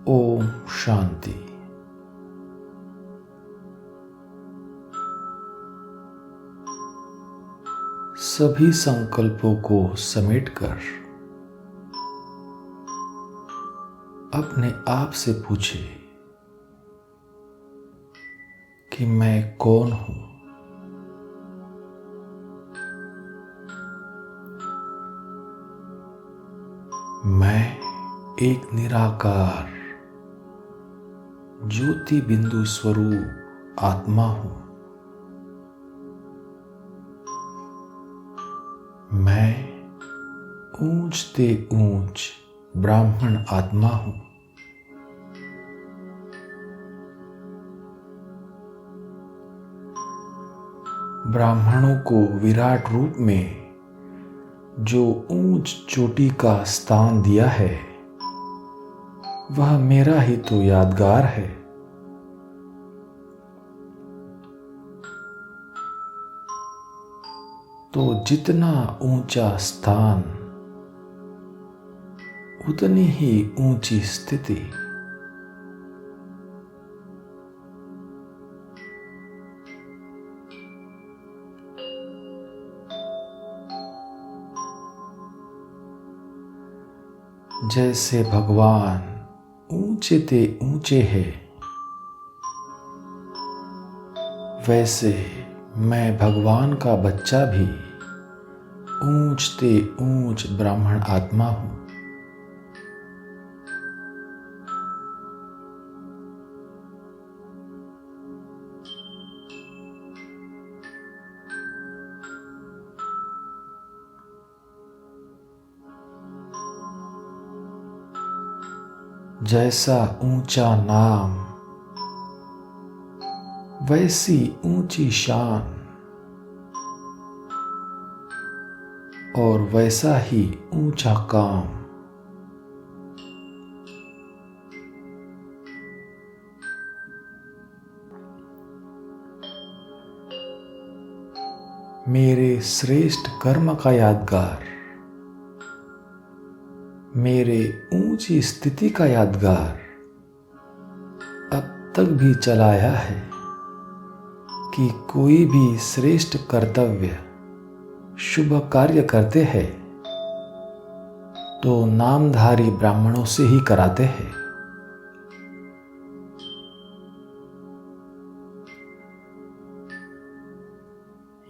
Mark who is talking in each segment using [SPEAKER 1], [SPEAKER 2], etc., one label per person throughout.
[SPEAKER 1] ओम शांति। सभी संकल्पों को समेटकर अपने आप से पूछे कि मैं कौन हूं। मैं एक निराकार ज्योति बिंदु स्वरूप आत्मा हूं। मैं ऊंचते ऊंच ब्राह्मण आत्मा हूं। ब्राह्मणों को विराट रूप में जो ऊंच चोटी का स्थान दिया है वह मेरा ही तो यादगार है। तो जितना ऊंचा स्थान उतनी ही ऊंची स्थिति। जैसे भगवान ऊंचे ते ऊंचे है, वैसे मैं भगवान का बच्चा भी ऊंचते ऊंच ब्राह्मण आत्मा हूं। जैसा ऊंचा नाम वैसी ऊंची शान और वैसा ही ऊंचा काम। मेरे श्रेष्ठ कर्म का यादगार, मेरे ऊंची स्थिति का यादगार अब तक भी चलाया है कि कोई भी श्रेष्ठ कर्तव्य शुभ कार्य करते हैं तो नामधारी ब्राह्मणों से ही कराते हैं।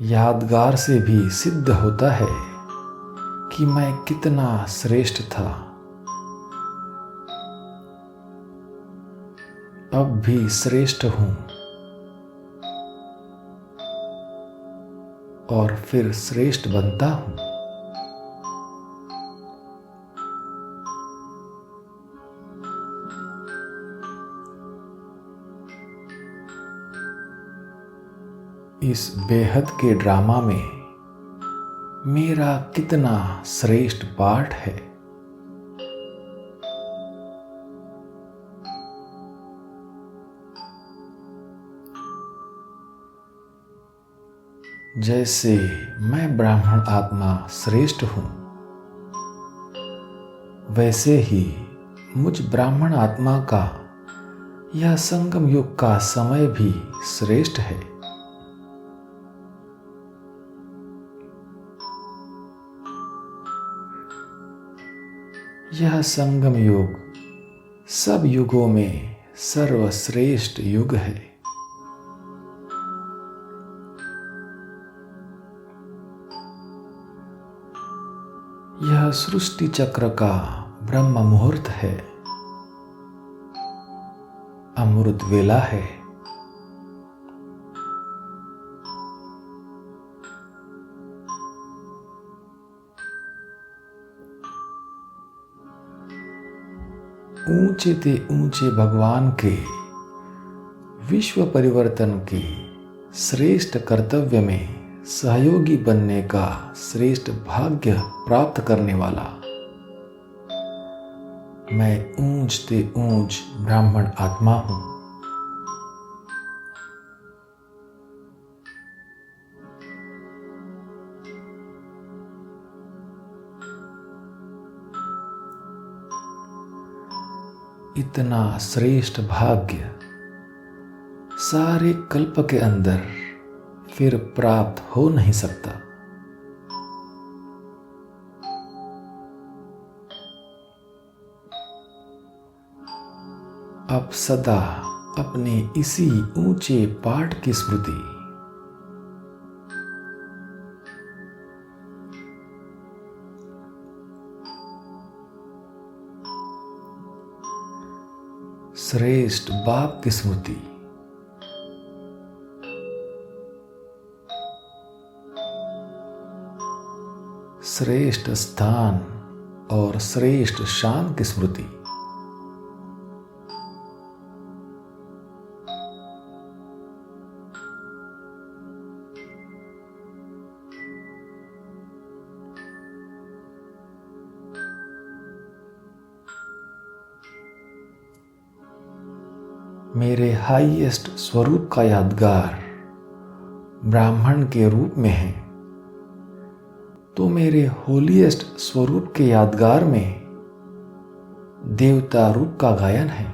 [SPEAKER 1] यादगार से भी सिद्ध होता है कि मैं कितना श्रेष्ठ था। अब भी श्रेष्ठ हूं और फिर श्रेष्ठ बनता हूं। इस बेहद के ड्रामा में मेरा कितना श्रेष्ठ पार्ट है। जैसे मैं ब्राह्मण आत्मा श्रेष्ठ हूं, वैसे ही मुझ ब्राह्मण आत्मा का यह संगम युग का समय भी श्रेष्ठ है। यह संगम युग सब युगों में सर्वश्रेष्ठ युग है। यह सृष्टि चक्र का ब्रह्म मुहूर्त है, अमृत वेला है। ऊंचे ते ऊंचे भगवान के विश्व परिवर्तन के श्रेष्ठ कर्तव्य में सहयोगी बनने का श्रेष्ठ भाग्य प्राप्त करने वाला मैं ऊंचते ऊंच ब्राह्मण आत्मा हूं। इतना श्रेष्ठ भाग्य सारे कल्प के अंदर फिर प्राप्त हो नहीं सकता। अब सदा अपने इसी ऊंचे पाठ की स्मृति श्रेष्ठ बाप की स्मृति श्रेष्ठ स्थान और श्रेष्ठ शान की स्मृति मेरे हाईएस्ट स्वरूप का यादगार ब्राह्मण के रूप में है, तो मेरे होलीएस्ट स्वरूप के यादगार में देवता रूप का गायन है।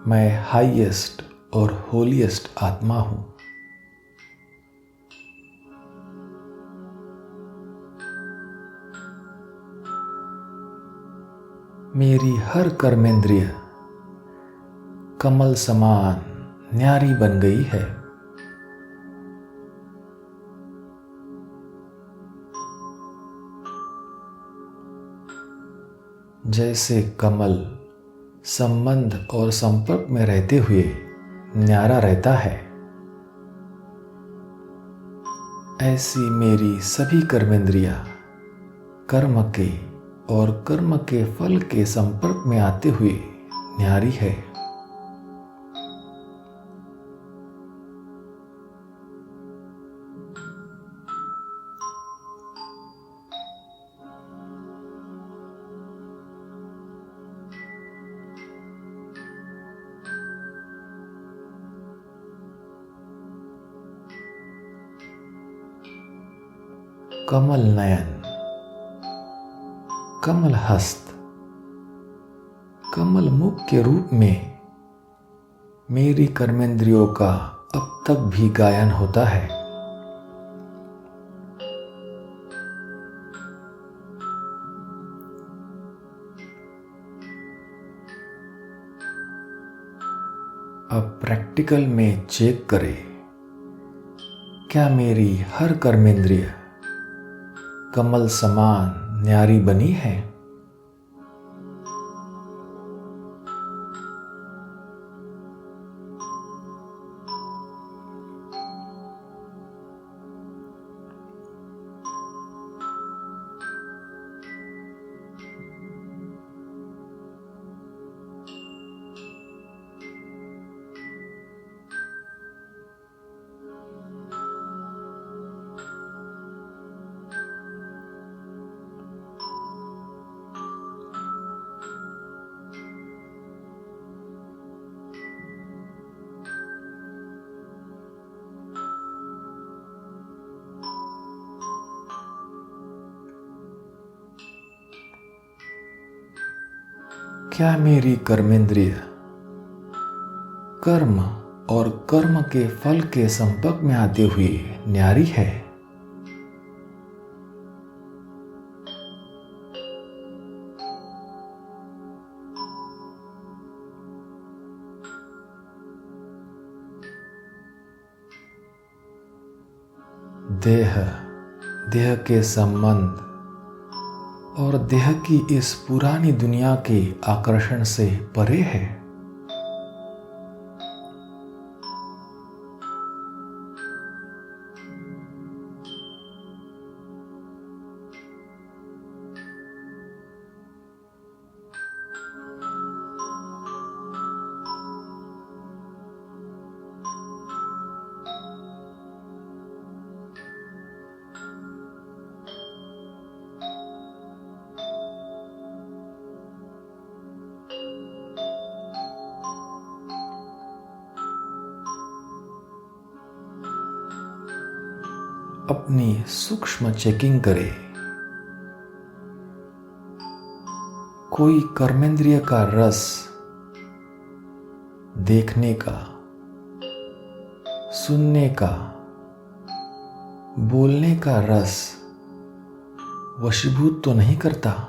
[SPEAKER 1] मैं हाईएस्ट और होलीएस्ट आत्मा हूं। मेरी हर कर्मेंद्रिय कमल समान न्यारी बन गई है। जैसे कमल संबंध और संपर्क में रहते हुए न्यारा रहता है, ऐसी मेरी सभी कर्मेंद्रियां कर्म के और कर्म के फल के संपर्क में आते हुए न्यारी है। कमल नयन, कमल हस्त, कमल मुख के रूप में मेरी कर्मेंद्रियों का अब तक भी गायन होता है। अब प्रैक्टिकल में चेक करें, क्या मेरी हर कर्मेंद्रिय कमल समान न्यारी बनी है? क्या मेरी कर्मेंद्रिय कर्म और कर्म के फल के संपर्क में आते हुए न्यारी है? देह, देह के संबंध और देह की इस पुरानी दुनिया के आकर्षण से परे है। अपनी सूक्ष्म चेकिंग करें। कोई कर्मेंद्रिय का रस देखने का, सुनने का, बोलने का रस वशीभूत तो नहीं करता।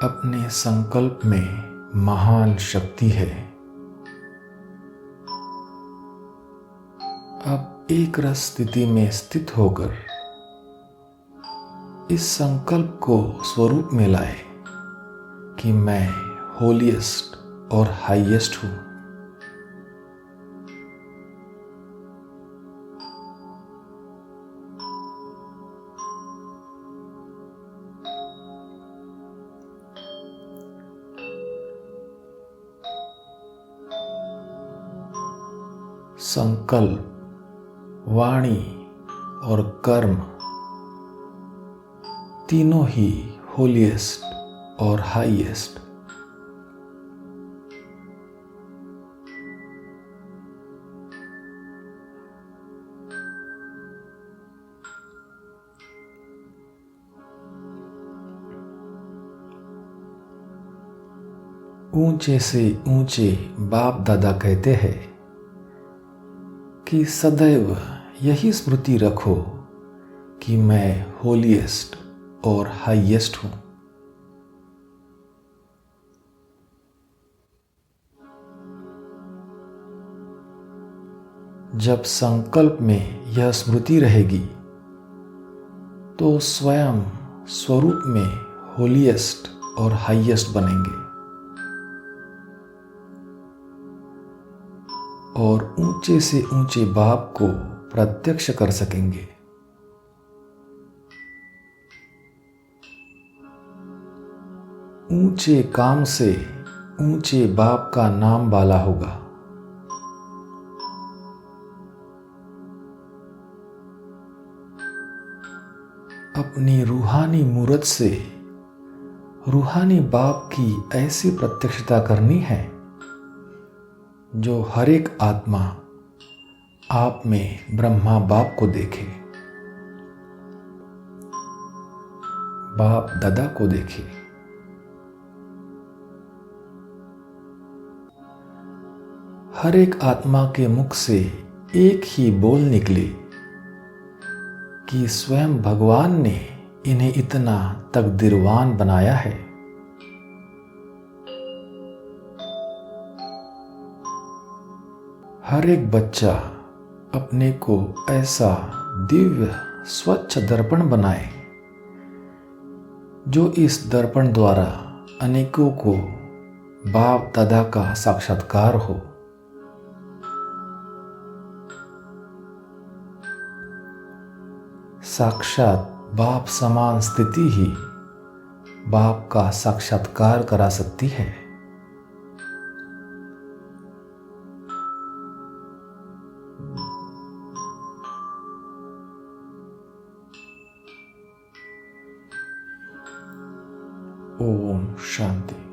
[SPEAKER 1] अपने संकल्प में महान शक्ति है। अब एक रस स्थिति में स्थित होकर इस संकल्प को स्वरूप में लाए कि मैं होलीएस्ट और हाईएस्ट हूं। संकल्प, वाणी और कर्म तीनों ही होलीएस्ट और हाईएस्ट। ऊंचे से ऊंचे बाप दादा कहते हैं कि सदैव यही स्मृति रखो कि मैं होलीएस्ट और हाईएस्ट हूं। जब संकल्प में यह स्मृति रहेगी तो स्वयं स्वरूप में होलीएस्ट और हाईएस्ट बनेंगे और ऊंचे से ऊंचे बाप को प्रत्यक्ष कर सकेंगे। ऊंचे काम से ऊंचे बाप का नाम वाला होगा। अपनी रूहानी मूरत से रूहानी बाप की ऐसी प्रत्यक्षता करनी है जो हर एक आत्मा आप में ब्रह्मा बाप को देखे, बाप दादा को देखे। हर एक आत्मा के मुख से एक ही बोल निकले कि स्वयं भगवान ने इन्हें इतना तकदीरवान बनाया है। हर एक बच्चा अपने को ऐसा दिव्य स्वच्छ दर्पण बनाए जो इस दर्पण द्वारा अनेकों को बाप दादा का साक्षात्कार हो। साक्षात बाप समान स्थिति ही बाप का साक्षात्कार करा सकती है। ओम शांति।